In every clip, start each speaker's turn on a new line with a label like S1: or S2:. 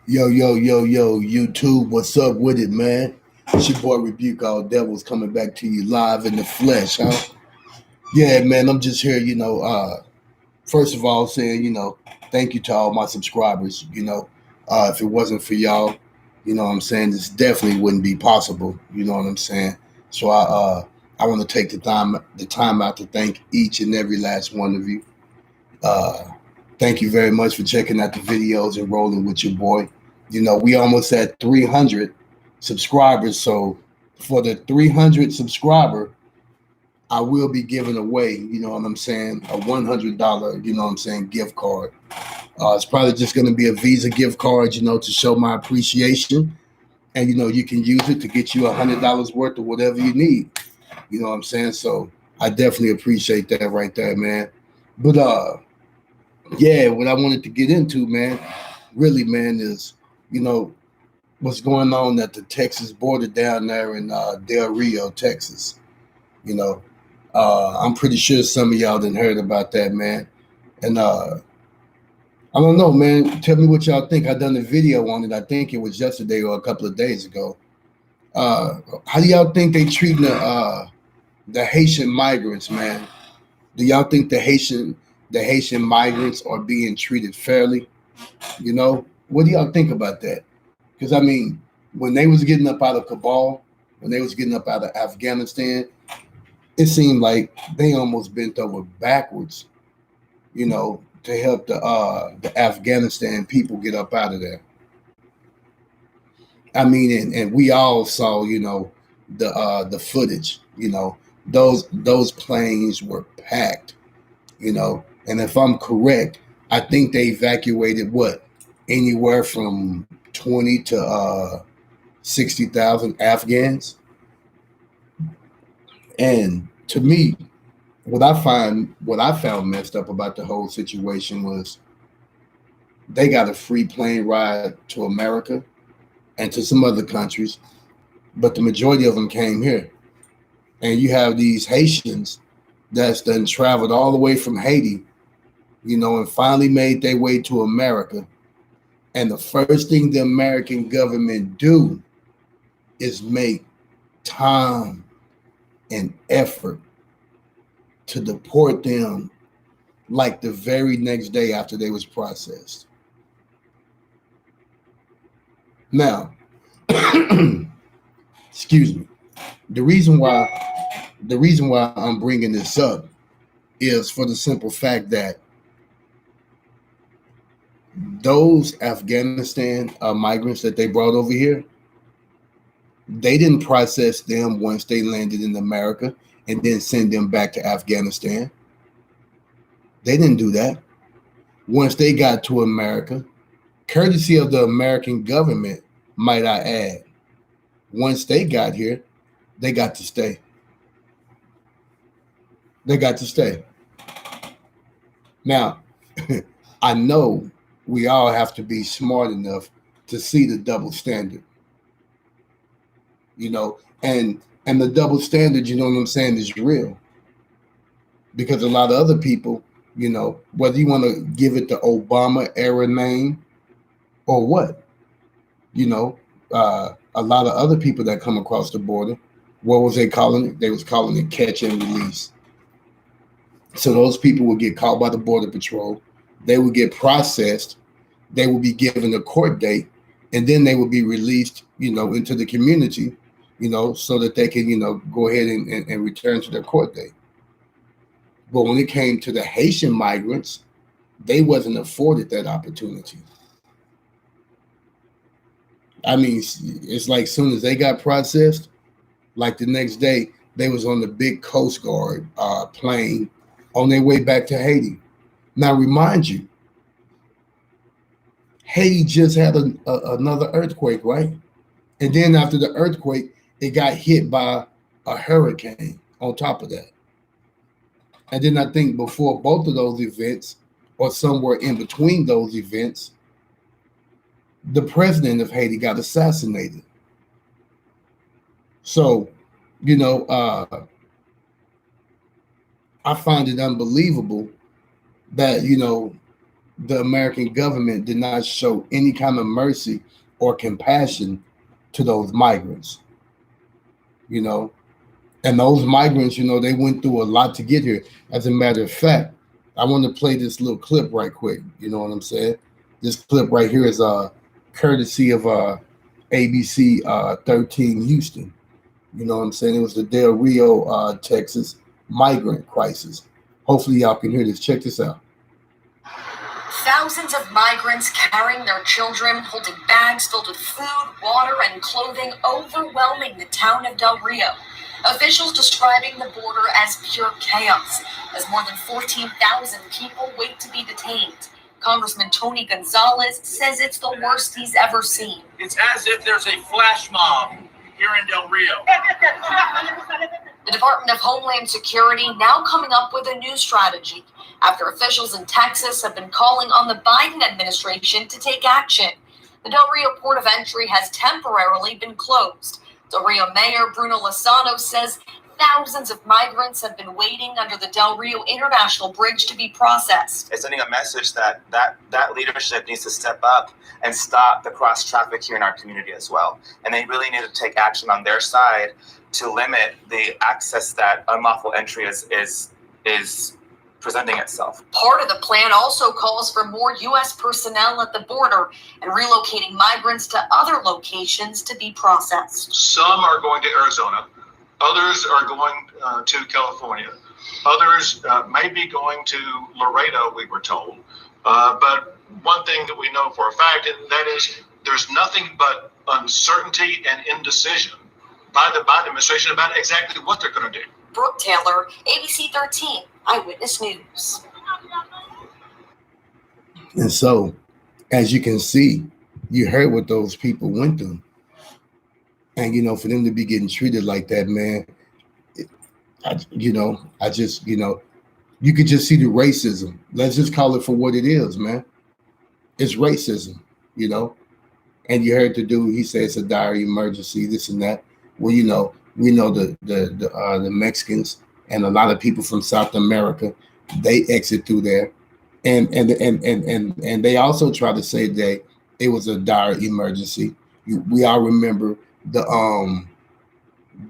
S1: Yo, yo, yo, yo, YouTube, what's up with it, man? It's your boy Rebuke All Devils coming back to you live in the flesh, huh? Yeah, man, I'm just here, first of all, saying, thank you to all my subscribers. If it wasn't for y'all, what I'm saying, this definitely wouldn't be possible. You know what I'm saying? So I want to take the time out to thank each and every last one of you. Uh, Thank you very much for checking out the videos and rolling with your boy. We almost at 300 subscribers. So for the 300 subscriber, I will be giving away, what I'm saying, a $100, gift card. It's probably just going to be a Visa gift card, to show my appreciation. And, you can use it to get you $100 worth of whatever you need. You know what I'm saying? So I definitely appreciate that right there, man. But yeah, what I wanted to get into, man, really, man, is you know what's going on at the Texas border down there in Del Rio, Texas. You know, I'm pretty sure some of y'all didn't heard about that, man. And I don't know, man. Tell me what y'all think. I done a video on it. I think it was yesterday or a couple of days ago. How do y'all think they treating the Haitian migrants, man? Do y'all think the Haitian migrants are being treated fairly? What do y'all think about that? Because I mean, when they was getting up out of Kabul, when they was getting up out of Afghanistan, it seemed like they almost bent over backwards, to help the Afghanistan people get up out of there. I mean, and we all saw, the footage. Those planes were packed. And if I'm correct, I think they evacuated what anywhere from 20 to 60,000 Afghans. And to me, what I found messed up about the whole situation was they got a free plane ride to America and to some other countries, but the majority of them came here. And you have these Haitians that's done traveled all the way from Haiti, and finally made their way to America. And the first thing the American government do is make time and effort to deport them like the very next day after they was processed. Now, excuse me. The reason why the reason why I'm bringing this up is for the simple fact that those Afghanistan migrants that they brought over here, they didn't process them once they landed in America and then send them back to Afghanistan. They didn't do that. Once they got to America, courtesy of the American government, might I add, once they got here, they got to stay. They got to stay. Now, I know we all have to be smart enough to see the double standard, and the double standard, you know what I'm saying, is real because a lot of other people, whether you want to give it the Obama era name or what, a lot of other people that come across the border, what was they calling it? They was calling it catch and release. So those people would get caught by the border patrol, they would get processed, they would be given a court date, and then they would be released, into the community, so that they can, go ahead and return to their court date. But when it came to the Haitian migrants, they wasn't afforded that opportunity. I mean, it's like soon as they got processed, like the next day, they was on the big Coast Guard plane on their way back to Haiti. Now, remind you, Haiti just had another earthquake, right? And then after the earthquake, it got hit by a hurricane on top of that. And then I think before both of those events, or somewhere in between those events, the president of Haiti got assassinated. So, you know, uh, I find it unbelievable that, the American government did not show any kind of mercy or compassion to those migrants, you know. And those migrants, they went through a lot to get here. As a matter of fact, I want to play this little clip right quick. You know what I'm saying? This clip right here is courtesy of ABC 13 Houston. You know what I'm saying? It was the Del Rio, Texas migrant crisis. Hopefully y'all can hear this. Check this out.
S2: Thousands of migrants carrying their children, holding bags filled with food, water, and clothing, overwhelming the town of Del Rio. Officials describing the border as pure chaos, as more than 14,000 people wait to be detained. Congressman Tony Gonzalez says it's the worst he's ever seen.
S3: It's as if there's a flash mob here in Del Rio.
S2: The Department of Homeland Security now coming up with a new strategy after officials in Texas have been calling on the Biden administration to take action. The Del Rio port of entry has temporarily been closed. Del Rio Mayor Bruno Lozano says thousands of migrants have been waiting under the Del Rio International Bridge to be processed.
S4: It's sending a message that leadership needs to step up and stop the cross traffic here in our community as well. And they really need to take action on their side to limit the access that unlawful entry is presenting itself.
S2: Part of the plan also calls for more U.S. personnel at the border and relocating migrants to other locations to be processed.
S5: Some are going to Arizona. Others are going to California. Others may be going to Laredo, we were told. But one thing that we know for a fact, and that is there's nothing but uncertainty and indecision by the Biden administration about exactly what they're going to do.
S2: Brooke Taylor, ABC 13, Eyewitness News.
S1: And so, as you can see, you heard what those people went through. And, for them to be getting treated like that, man, you could just see the racism. Let's just call it for what it is, man. It's racism, And you heard the dude, he said it's a dire emergency, this and that. Well, we know the Mexicans and a lot of people from South America, they exit through there. And they also try to say that it was a dire emergency. We all remember the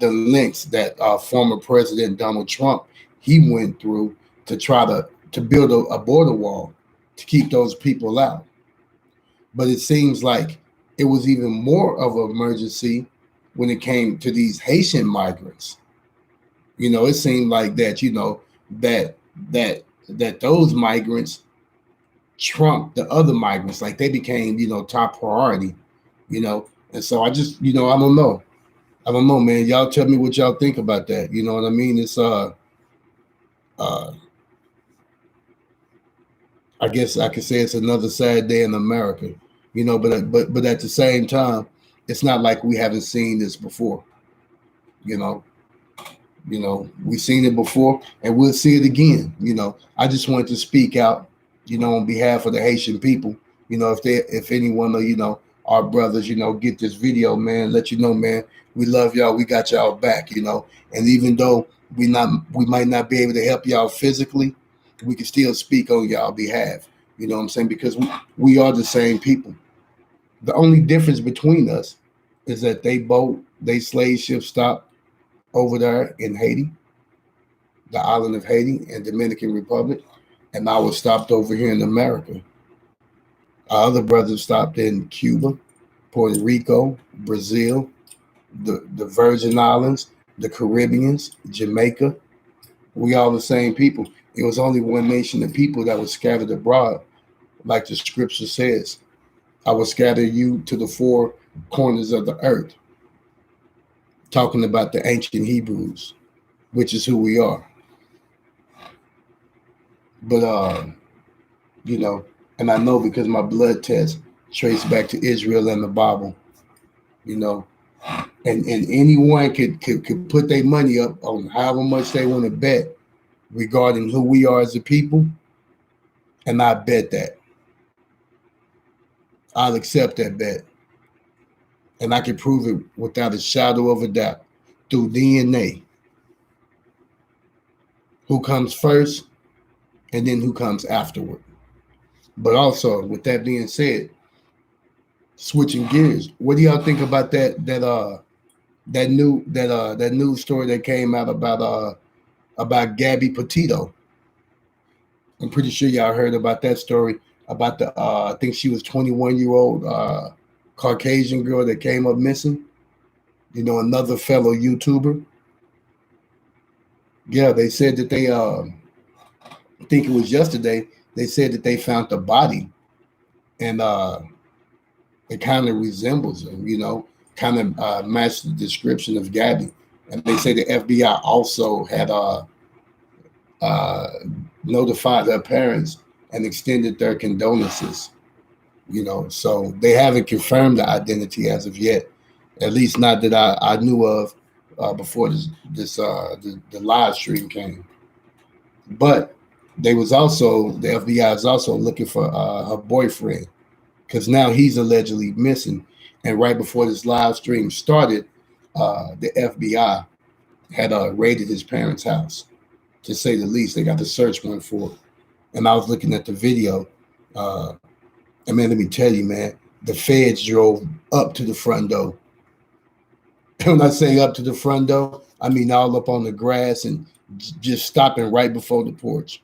S1: links that former President Donald Trump, he went through to try to build a border wall to keep those people out. But it seems like it was even more of an emergency when it came to these Haitian migrants. It seemed like that, that those migrants trumped the other migrants, like they became, top priority, And so I just, I don't know. I don't know, man. Y'all tell me what y'all think about that. You know what I mean? It's I guess I could say it's another sad day in America, but at the same time, it's not like we haven't seen this before. We've seen it before and we'll see it again. I just wanted to speak out, on behalf of the Haitian people, if anyone of, our brothers, get this video, man, let you know, man, we love y'all. We got y'all back, and even though we might not be able to help y'all physically, we can still speak on y'all behalf. You know what I'm saying? Because we are the same people. The only difference between us is that they slave ship stopped over there in Haiti, the island of Haiti and Dominican Republic, and I was stopped over here in America. Our other brothers stopped in Cuba, Puerto Rico, Brazil, the Virgin Islands, the Caribbeans, Jamaica. We all the same people. It was only one nation of people that was scattered abroad, like the scripture says. I will scatter you to the four corners of the earth. Talking about the ancient Hebrews, which is who we are. But, and I know because my blood test traced back to Israel and the Bible, and anyone could put their money up on however much they want to bet regarding who we are as a people, and I bet that. I'll accept that bet. And I can prove it without a shadow of a doubt through DNA. Who comes first and then who comes afterward. But also, with that being said, switching gears, what do y'all think about that news story that came out about Gabby Petito? I'm pretty sure y'all heard about that story about the I think she was 21-year-old Caucasian girl that came up missing. You know, another fellow YouTuber. Yeah, they said that they I think it was yesterday. They said that they found the body, and it kind of resembles her. You know, kind of matched the description of Gabby. And they say the FBI also had uh, notified her parents and extended their condolences. You know, so they haven't confirmed the identity as of yet, at least not that I knew of before the live stream came. But they was also the FBI is also looking for her boyfriend because now he's allegedly missing. And right before this live stream started, the FBI had raided his parents' house, to say the least. They got the search warrant for it. And I was looking at the video. And man, let me tell you, man, the feds drove up to the front door. When I say up to the front door, I mean all up on the grass and just stopping right before the porch.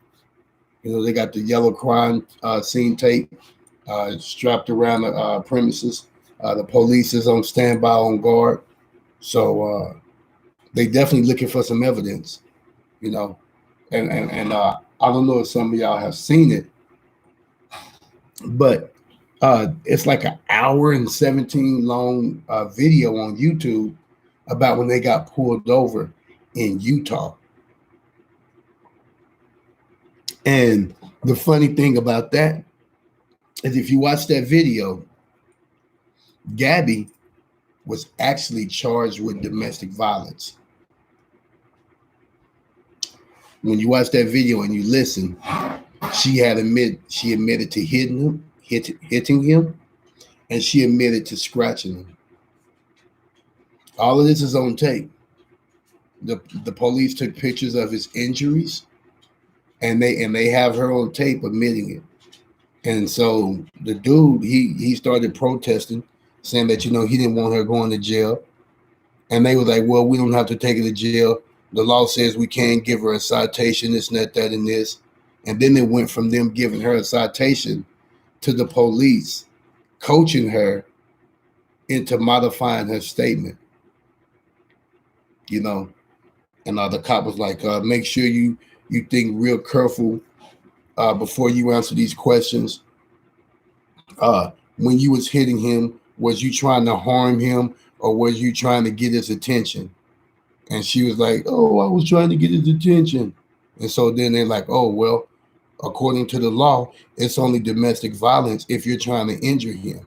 S1: You know, they got the yellow crime scene tape strapped around the premises. The police is on standby on guard. So they definitely looking for some evidence, you know. And I don't know if some of y'all have seen it, but it's like an hour and 17 long video on YouTube about when they got pulled over in Utah. And the funny thing about that is if you watch that video, Gabby was actually charged with domestic violence. When you watch that video and you listen, she admitted to hitting him, and she admitted to scratching him. All of this is on tape. The police took pictures of his injuries, and they have her on tape admitting it. And so the dude, he started protesting, saying that, you know, he didn't want her going to jail. And they were like, well, we don't have to take her to jail. The law says we can't give her a citation, this, and that, and this. And then it went from them giving her a citation to the police coaching her into modifying her statement. You know, and the cop was like, make sure you think real careful before you answer these questions. When you was hitting him, was you trying to harm him or was you trying to get his attention? And she was like, oh, I was trying to get his attention. And so then they're like, oh, well, according to the law, it's only domestic violence if you're trying to injure him.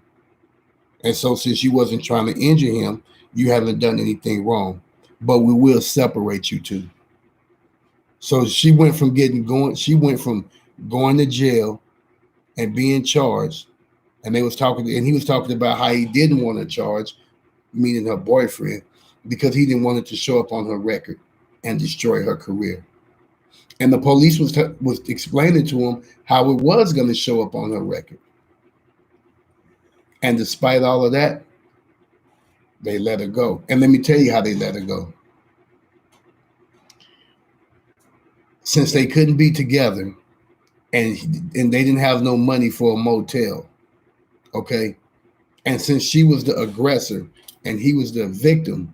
S1: And so since you wasn't trying to injure him, you haven't done anything wrong. But we will separate you two. So she went from going to jail and being charged. And he was talking about how he didn't want to charge, meaning her boyfriend, because he didn't want it to show up on her record and destroy her career. And the police was explaining to him how it was going to show up on her record. And despite all of that, they let her go. And let me tell you how they let her go. Since they couldn't be together and they didn't have no money for a motel, okay? And since she was the aggressor and he was the victim,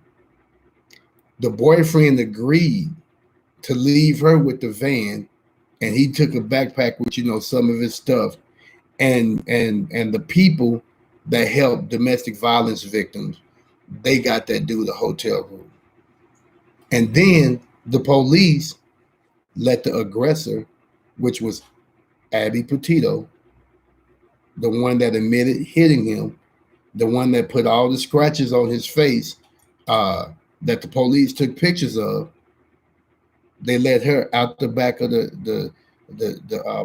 S1: the boyfriend agreed to leave her with the van, and he took a backpack with, you know, some of his stuff. And the people that help domestic violence victims, they got that dude a hotel room. And then the police let the aggressor, which was Abby Petito, the one that admitted hitting him, the one that put all the scratches on his face that the police took pictures of, they let her out the back of the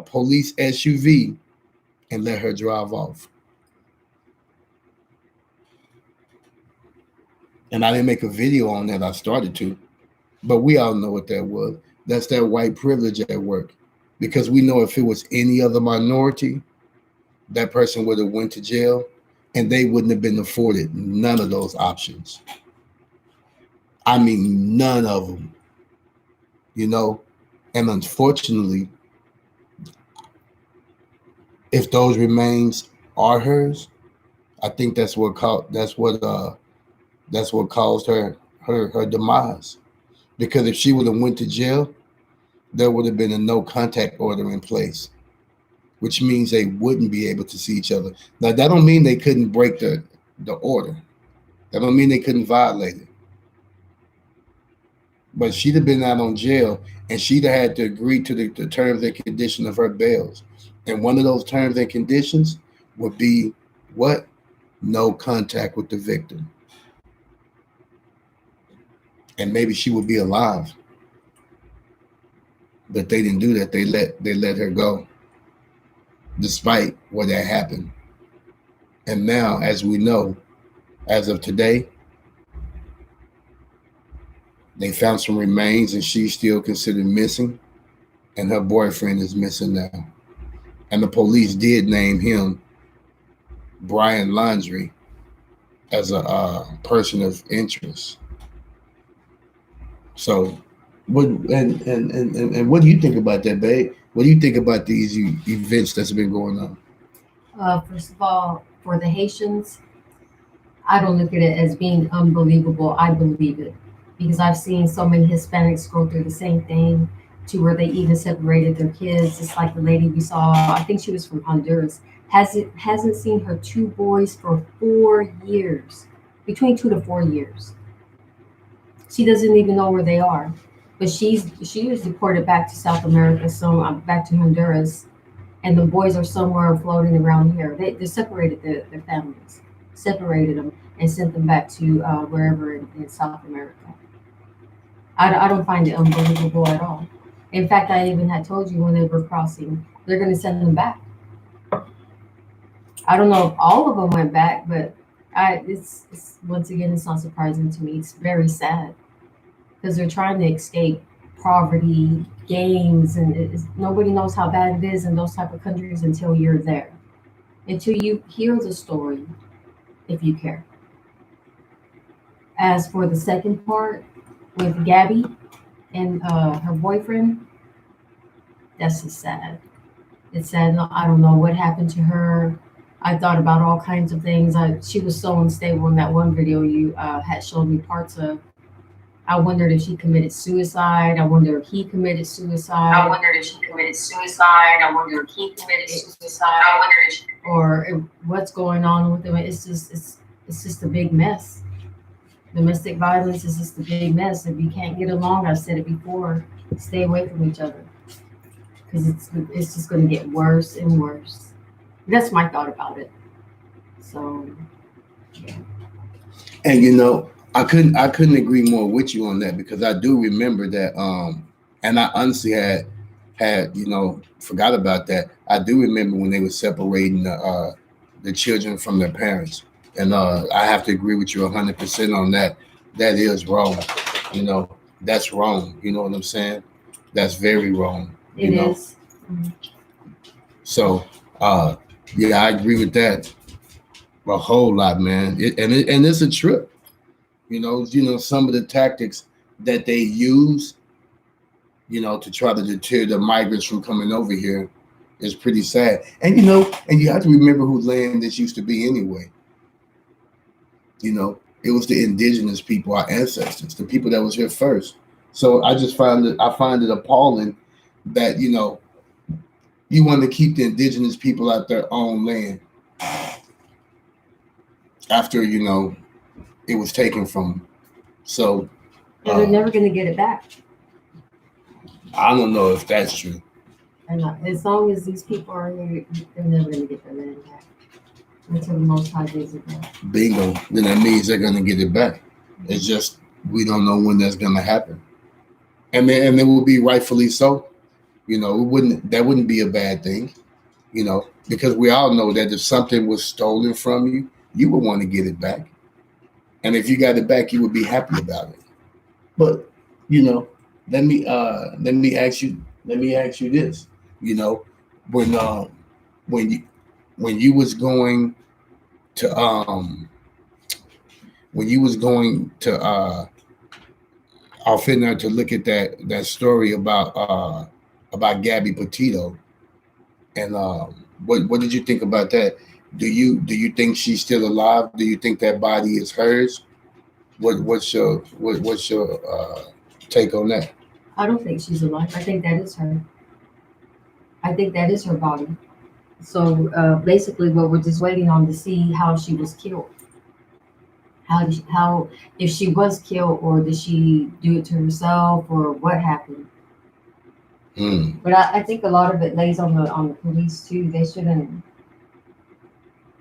S1: police SUV and let her drive off. And I didn't make a video on that. I started to, but we all know what that was. That's that white privilege at work. Because we know if it was any other minority, that person would have went to jail, and they wouldn't have been afforded none of those options. I mean, none of them, you know. And unfortunately, if those remains are hers, I think that's what caused her demise. Because if she would have went to jail, there would have been a no contact order in place, which means they wouldn't be able to see each other. Now that don't mean they couldn't break the order. That don't mean they couldn't violate it. But she'd have been out on jail, and she'd have had to agree to the terms and conditions of her bails. And one of those terms and conditions would be what? No contact with the victim. And maybe she would be alive. But they didn't do that. They let her go, despite what had happened. And now, as we know, as of today, they found some remains, and she's still considered missing, and her boyfriend is missing now. And the police did name him Brian Laundrie as a person of interest. So, what do you think about that, babe? What do you think about these events that's been going on?
S6: First of all, for the Haitians, I don't look at it as being unbelievable. I believe it because I've seen so many Hispanics go through the same thing to where they even separated their kids. It's like the lady we saw, I think she was from Honduras, hasn't seen her two boys for 4 years, between 2 to 4 years. She doesn't even know where they are. But she was deported back to South America, so back to Honduras, and the boys are somewhere floating around here. They separated their families, separated them, and sent them back to wherever in South America. I don't find it unbelievable at all. In fact, I even had told you when they were crossing, they're going to send them back. I don't know if all of them went back, but it's once again, it's not surprising to me. It's very sad because they're trying to escape poverty, gangs, and nobody knows how bad it is in those type of countries until you're there, until you hear the story, if you care. As for the second part with Gabby and her boyfriend, that's just sad. It's sad. I don't know what happened to her. I thought about all kinds of things. She was so unstable in that one video you had showed me parts of. I wondered if she committed suicide. I wonder if he committed suicide. I wondered if she committed suicide. I wonder if he committed suicide. I wonder if or what's going on with them. It's just a big mess. Domestic violence is just a big mess. If you can't get along, I've said it before, stay away from each other because it's just going to get worse and worse. That's my thought about it. So, yeah.
S1: And you know, I couldn't agree more with you on that because I do remember that, and I honestly had forgot about that. I do remember when they were separating the children from their parents, and I have to agree with you 100% on that. That is wrong. You know, that's wrong. You know what I'm saying? That's very wrong.
S6: It is.
S1: Mm-hmm. So, yeah, I agree with that a whole lot, man. And it's a trip. You know, some of the tactics that they use, to try to deter the migrants from coming over here is pretty sad. And you have to remember whose land this used to be anyway. It was the indigenous people, our ancestors, the people that was here first. So I find it appalling that, you want to keep the indigenous people at their own land after, it was taken from them. So
S6: they're never going to get it back.
S1: I don't know if that's true.
S6: As long as these people are here, they're never going to get their land back until the Most High gives it back.
S1: Bingo. Then that means they're going to get it back. It's just we don't know when that's going to happen, and it will be rightfully so. That wouldn't be a bad thing. Because we all know that if something was stolen from you, you would want to get it back. And if you got it back, you would be happy about it. But, let me ask you this. When when you was going to off in there to look at that story about Gabby Petito, and what did you think about that? Do you think she's still alive? Do you think that body is hers? What's your take on that?
S6: I don't think she's alive. I think that is her. I think that is her body. So basically, what we're just waiting on to see how she was killed. How if she was killed, or did she do it to herself, or what happened?
S1: Hmm.
S6: But I think a lot of it lays on the police too. They shouldn't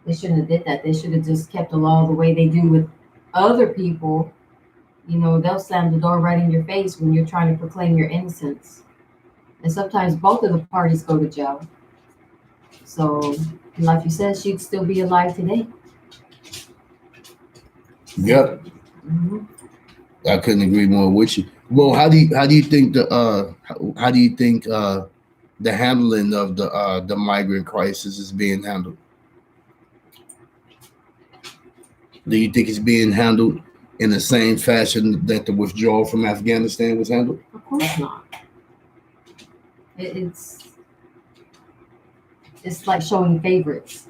S6: have did that. They should have just kept the law the way they do with other people. You know, they'll slam the door right in your face when you're trying to proclaim your innocence. And sometimes both of the parties go to jail. So, like you said, she'd still be alive today.
S1: Yep,
S6: Hmm.
S1: I couldn't agree more with you. Well, how do you think the handling of the migrant crisis is being handled? Do you think it's being handled in the same fashion that the withdrawal from Afghanistan was handled?
S6: Of course not. It's like showing favorites.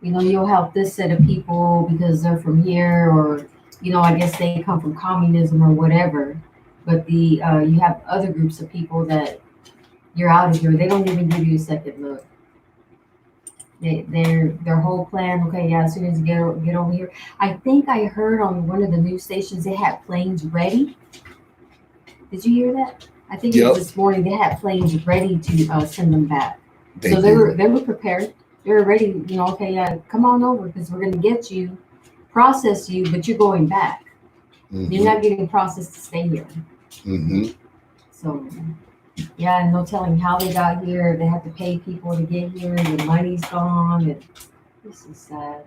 S6: You know, you'll help this set of people because they're from here, or I guess they come from communism or whatever. But you have other groups of people that you're out of here. They don't even give you a second look. Their whole plan. Okay, yeah. As soon as you get over here, I think I heard on one of the news stations they had planes ready. Did you hear that? I think it was
S1: Yep,
S6: this morning. They had planes ready to send them back.
S1: they
S6: So they
S1: do.
S6: were prepared. They were ready. Okay, yeah, come on over because we're gonna get you, process you, but you're going back. You're
S1: Hmm.
S6: not getting processed to stay here.
S1: Hmm.
S6: So yeah, and no telling how they got here. They have to pay people to get here. The money's gone. And this is sad.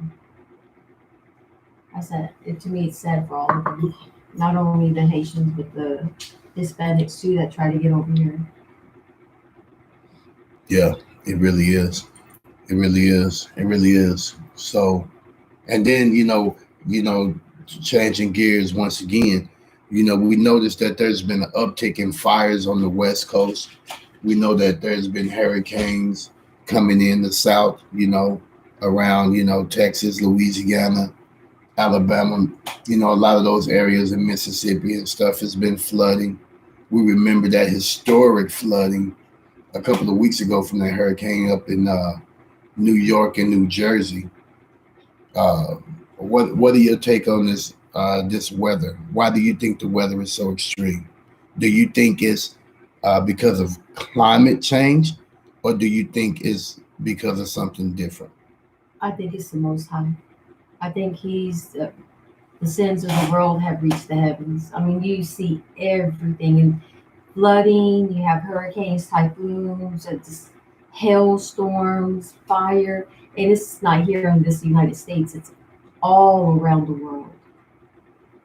S6: I said it to me. It's sad for all of them. Not only the Haitians, but the Hispanics too that try to get over here.
S1: Yeah, it really is. It really is. It really is. So, and then changing gears once again. We noticed that there's been an uptick in fires on the West Coast. We know that there's been hurricanes coming in the south. Around Texas, Louisiana, Alabama. A lot of those areas in Mississippi and stuff has been flooding. We remember that historic flooding a couple of weeks ago from that hurricane up in New York and New Jersey. Uh, what are your take on this weather? Why do you think the weather is so extreme? Do you think it's because of climate change, or do you think it's because of something different?
S6: I think it's the Most High. I think the sins of the world have reached the heavens. I mean, you see everything in flooding. You have hurricanes, typhoons, just hailstorms, fire, and it's not here in this United States. It's all around the world.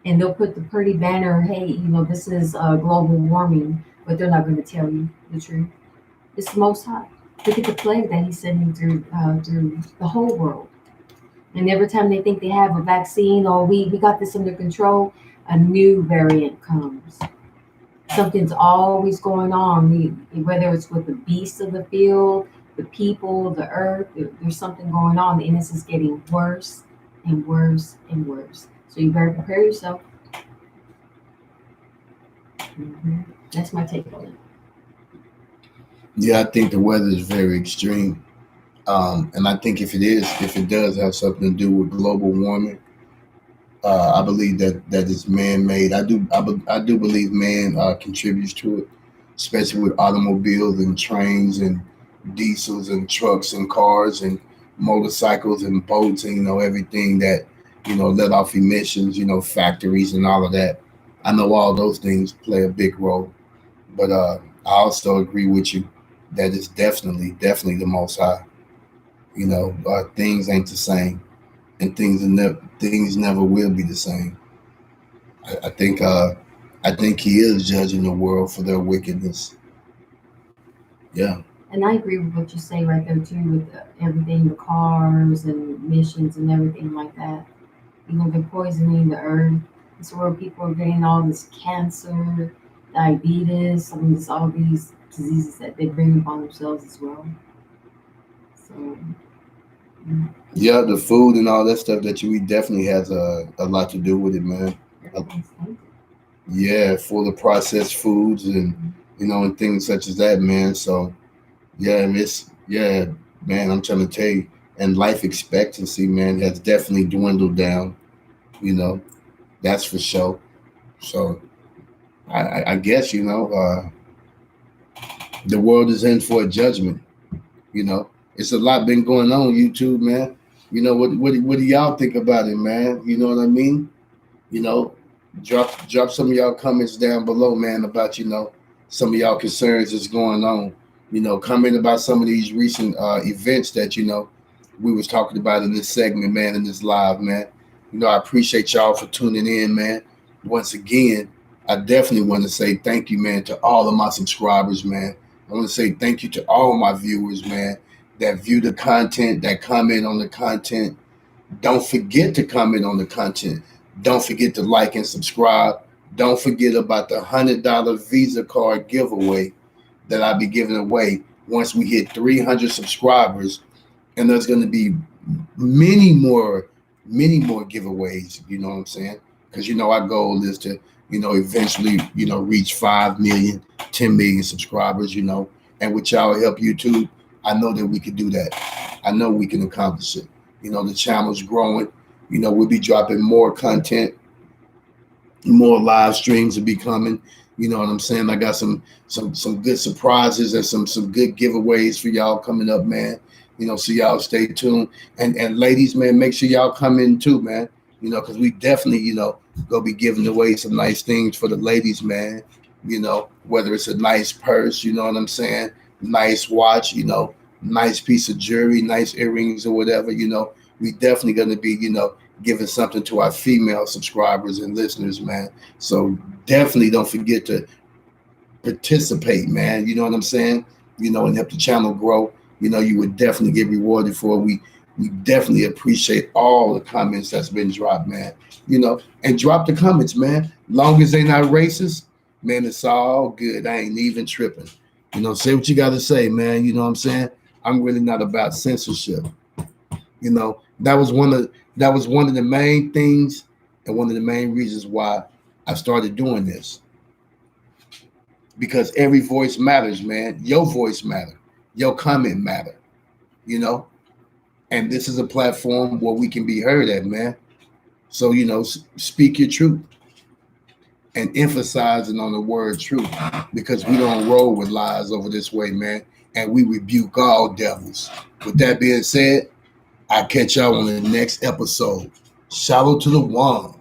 S6: And they'll put the pretty banner, "Hey, this is global warming," but they're not going to tell you the truth. It's the Most High. Look at the plague that He's sending through the whole world. And every time they think they have a vaccine, or we got this under control, a new variant comes. Something's always going on, whether it's with the beasts of the field, the people, the earth. There's something going on, and this is getting worse and worse and worse. So you better prepare yourself. That's my take on it.
S1: Yeah, I think the weather is very extreme, and I think if it does have something to do with global warming, I believe that is man-made. I do believe man contributes to it, especially with automobiles and trains and diesels and trucks and cars and motorcycles and boats and everything that let off emissions. Factories and all of that. I know all those things play a big role, but I also agree with you that it's definitely the Most High. Things ain't the same, and things never will be the same. I think he is judging the world for their wickedness. Yeah.
S6: And I agree with what you say right there too, with everything, the cars and emissions and everything like that. They're poisoning the earth. It's where people are getting all this cancer, diabetes, all these diseases that they bring upon themselves as well. So,
S1: Yeah, the food and all that stuff that you eat definitely has a lot to do with it, man. Yeah, full of processed foods and and things such as that, man. So yeah, man. I'm trying to tell you, and life expectancy, man, has definitely dwindled down. You know, that's for sure. So I guess the world is in for a judgment. It's a lot been going on YouTube, man. What do y'all think about it, man? You know what I mean? You know, drop some of y'all comments down below, man, about some of y'all concerns that's going on. Comment about some of these recent events that we was talking about in this segment, man, in this live, man. I appreciate y'all for tuning in, man. Once again, I definitely want to say thank you, man, to all of my subscribers, man. I want to say thank you to all my viewers, man, that view the content, that comment on the content. Don't forget to comment on the content. Don't forget to like and subscribe. Don't forget about the $100 Visa card giveaway that I'll be giving away once we hit 300 subscribers. And there's going to be many more giveaways. You know what I'm saying? Because our goal is to eventually reach 5 million, 10 million subscribers. And with y'all help YouTube, I know that we can do that. I know we can accomplish it. The channel's growing. We'll be dropping more content, more live streams will be coming. You know what I'm saying? I got some good surprises and some good giveaways for y'all coming up, man. So y'all stay tuned. And ladies, man, make sure y'all come in too, man. Because we definitely, gonna be giving away some nice things for the ladies, man. Whether it's a nice purse, you know what I'm saying? Nice watch, nice piece of jewelry, nice earrings or whatever, we definitely gonna be, giving something to our female subscribers and listeners, man. So definitely don't forget to participate, man. You know what I'm saying? And help the channel grow. You would definitely get rewarded for it. We definitely appreciate all the comments that's been dropped, man. And drop the comments, man. Long as they not racist, man, it's all good. I ain't even tripping. Say what you got to say, man. You know what I'm saying? I'm really not about censorship. That was one of the main things and one of the main reasons why I started doing this. Because every voice matters, man. Your voice matters. Your comment matter. And this is a platform where we can be heard at, man. So, speak your truth and emphasizing on the word truth, because we don't roll with lies over this way, man. And we rebuke all devils. With that being said, I'll catch y'all on the next episode. Shallow to the one.